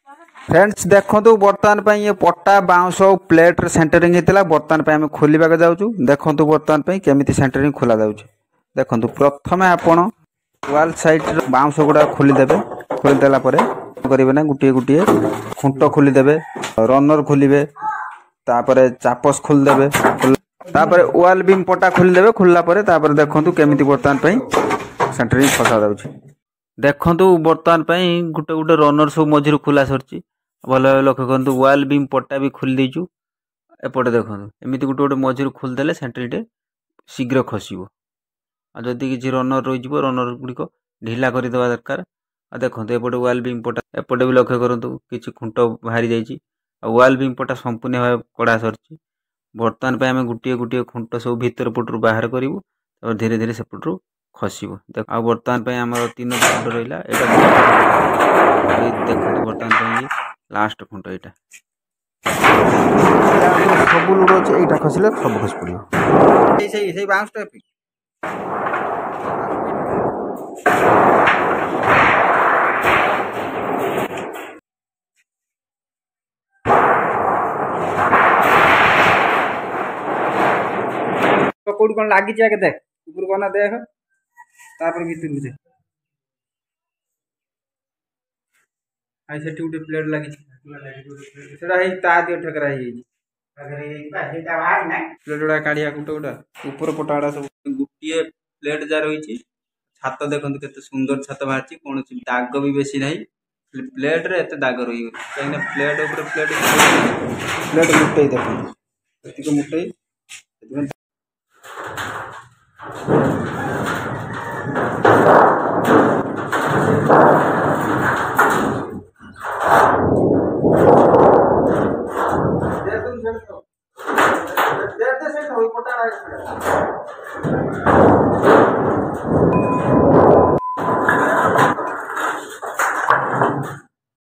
friends देखो बर्तमान ये पट्टा बाउंस और प्लेट सेंटरिंग होता बर्तमान आम खोलवा जाऊँ देखो बर्तमान केमी सेंटरिंग खोल जाऊँ देखो प्रथम आपण वाल साइड बाउंस गुड़ा खोलीदे खोलीदेला करेंगे ना गोटे गोटे खुंट खोलीदे रनर खोलिए तापर चापस खोलीदे तापर वाल बीम पट्टा खोलीदे खोलला देखो केमी बर्तमान सेंटरिंग फसा जाऊँ देखु बर्तमान गोटे गोटे रनर सब मझिर खोला सर भल भाव लक्ष्य करूँ वाल बीम पट्टा भी खोली देचु एपटे देखो एमती गोटे गोटे मझिर खोलीदे सेंटरिंग शीघ्र खसब जदि किसी रनर रही रनर गुड़िक ढिला करदे दरकार देखो एपटे वाल बीम पट्टा एपटे भी लक्ष्य करूँ कि खुंट बाहरी जाइए वाल बीम पट्टा संपूर्ण भाव कड़ा सर बर्तमान आम गोटे गोटे खुंट सब भीतर पटू बाहर करूँ धीरे धीरे सेपटू खसब देख आ बर्तमान आम 3 खुंट रहा देखो बर्तमान लास्ट खुंट यहाँ सब लुड़ अच्छे यहाँ खसले सब खस पड़ो बाउंस कौट कौन लगी आगे देख ऊपर बना देख भीतर से आई से गोटे प्लेट लगी ठेकरा प्लेट गुड़ा काढ़िया गोटे गोटा ऊपर पटा गुड़ा सब गोटे प्लेट जहाँ रही छात देखो के सुंदर छात बाहर कौन दाग भी बेसी ना प्लेट रे एत दाग रही कहीं प्लेट प्लेट प्लेट मुटई देखो मुटई पटा